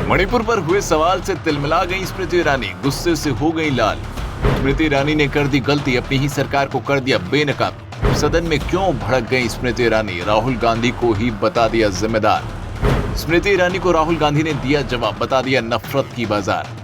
मणिपुर पर हुए सवाल से तिलमिला गई स्मृति ईरानी, गुस्से से हो गई लाल। स्मृति ईरानी ने कर दी गलती, अपनी ही सरकार को कर दिया बेनकाब। सदन में क्यों भड़क गई स्मृति ईरानी, राहुल गांधी को ही बता दिया जिम्मेदार। स्मृति ईरानी को राहुल गांधी ने दिया जवाब, बता दिया नफरत की बाजार।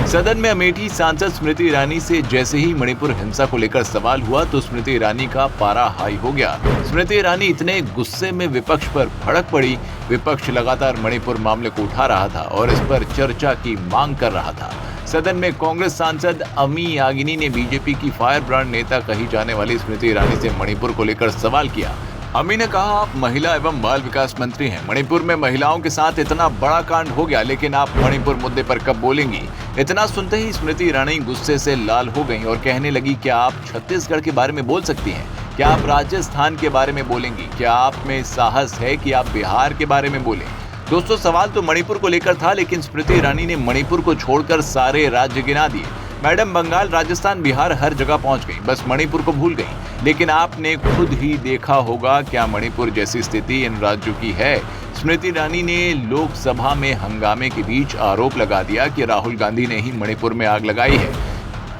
सदन में अमेठी सांसद स्मृति ईरानी से जैसे ही मणिपुर हिंसा को लेकर सवाल हुआ तो स्मृति ईरानी का पारा हाई हो गया। स्मृति ईरानी इतने गुस्से में विपक्ष पर भड़क पड़ी। विपक्ष लगातार मणिपुर मामले को उठा रहा था और इस पर चर्चा की मांग कर रहा था। सदन में कांग्रेस सांसद अमी यागिनी ने बीजेपी की फायर ब्रांड नेता कही जाने वाली स्मृति ईरानी से मणिपुर को लेकर सवाल किया। अमी ने कहा, आप महिला एवं बाल विकास मंत्री हैं, मणिपुर में महिलाओं के साथ इतना बड़ा कांड हो गया, लेकिन आप मणिपुर मुद्दे पर कब बोलेंगी। इतना सुनते ही स्मृति ईरानी गुस्से से लाल हो गईं और कहने लगी, क्या आप छत्तीसगढ़ के बारे में बोल सकती हैं, क्या आप राजस्थान के बारे में बोलेंगी, क्या आप में साहस है कि आप बिहार के बारे में बोलें। दोस्तों, सवाल तो मणिपुर को लेकर था, लेकिन स्मृति ईरानी ने मणिपुर को छोड़कर सारे राज्य गिना दिए। मैडम बंगाल, राजस्थान, बिहार हर जगह पहुंच गई, बस मणिपुर को भूल गई। लेकिन आपने खुद ही देखा होगा क्या मणिपुर जैसी स्थिति इन राज्यों की है। स्मृति ईरानी ने लोकसभा में हंगामे के बीच आरोप लगा दिया कि राहुल गांधी ने ही मणिपुर में आग लगाई है।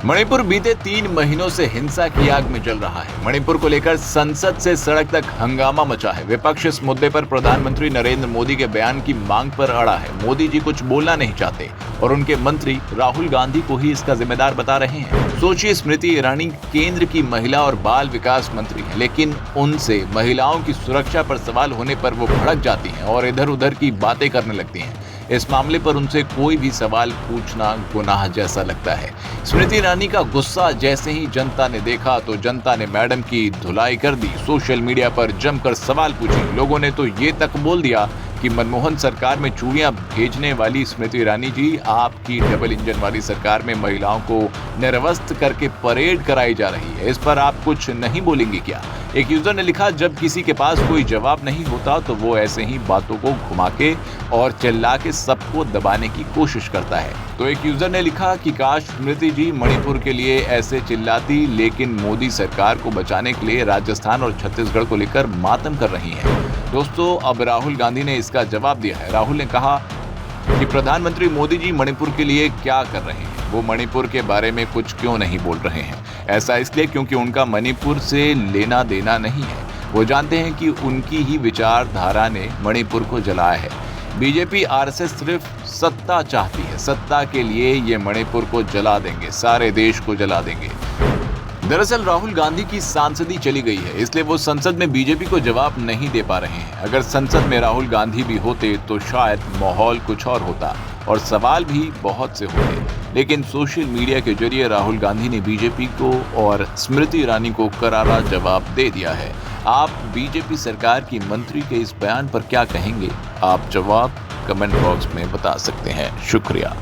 मणिपुर बीते 3 महीनों से हिंसा की आग में जल रहा है। मणिपुर को लेकर संसद से सड़क तक हंगामा मचा है। विपक्ष इस मुद्दे पर प्रधानमंत्री नरेंद्र मोदी के बयान की मांग पर अड़ा है। मोदी जी कुछ बोलना नहीं चाहते और उनके मंत्री राहुल गांधी को ही इसका जिम्मेदार बता रहे हैं। सोचिए, स्मृति ईरानी केंद्र की महिला और बाल विकास मंत्री है, लेकिन उनसे महिलाओं की सुरक्षा पर सवाल होने पर वो भड़क जाती हैं और इधर उधर की बातें करने लगती हैं। इस मामले पर उनसे कोई भी सवाल पूछना गुनाह जैसा लगता है। स्मृति ईरानी का गुस्सा जैसे ही जनता ने देखा तो जनता ने मैडम की धुलाई कर दी। सोशल मीडिया पर जमकर सवाल पूछे। लोगों ने तो ये तक बोल दिया कि मनमोहन सरकार में चूड़ियां भेजने वाली स्मृति ईरानी जी, आपकी डबल इंजन वाली सरकार में महिलाओं को निर्वस्त्र करके परेड कराई जा रही है, इस पर आप कुछ नहीं बोलेंगे क्या। एक यूजर ने लिखा, जब किसी के पास कोई जवाब नहीं होता तो वो ऐसे ही बातों को घुमा के और चिल्ला के सबको दबाने की कोशिश करता है। तो एक यूजर ने लिखा कि काश स्मृति जी मणिपुर के लिए ऐसे चिल्लाती, लेकिन मोदी सरकार को बचाने के लिए राजस्थान और छत्तीसगढ़ को लेकर मातम कर रही हैं। दोस्तों, अब राहुल गांधी ने इसका जवाब दिया है। राहुल ने कहा कि प्रधानमंत्री मोदी जी मणिपुर के लिए क्या कर रहे हैं, वो मणिपुर के बारे में कुछ क्यों नहीं बोल रहे हैं। ऐसा इसलिए क्योंकि उनका मणिपुर से लेना देना नहीं है। वो जानते हैं कि उनकी ही विचारधारा ने मणिपुर को जलाया है। बीजेपी आरएसएस सिर्फ सत्ता चाहती है, सत्ता के लिए ये मणिपुर को जला देंगे, सारे देश को जला देंगे। दरअसल राहुल गांधी की सांसदी चली गई है, इसलिए वो संसद में बीजेपी को जवाब नहीं दे पा रहे हैं। अगर संसद में राहुल गांधी भी होते तो शायद माहौल कुछ और होता और सवाल भी बहुत से होते। लेकिन सोशल मीडिया के जरिए राहुल गांधी ने बीजेपी को और स्मृति ईरानी को करारा जवाब दे दिया है। आप बीजेपी सरकार की मंत्री के इस बयान पर क्या कहेंगे? आप जवाब कमेंट बॉक्स में बता सकते हैं। शुक्रिया।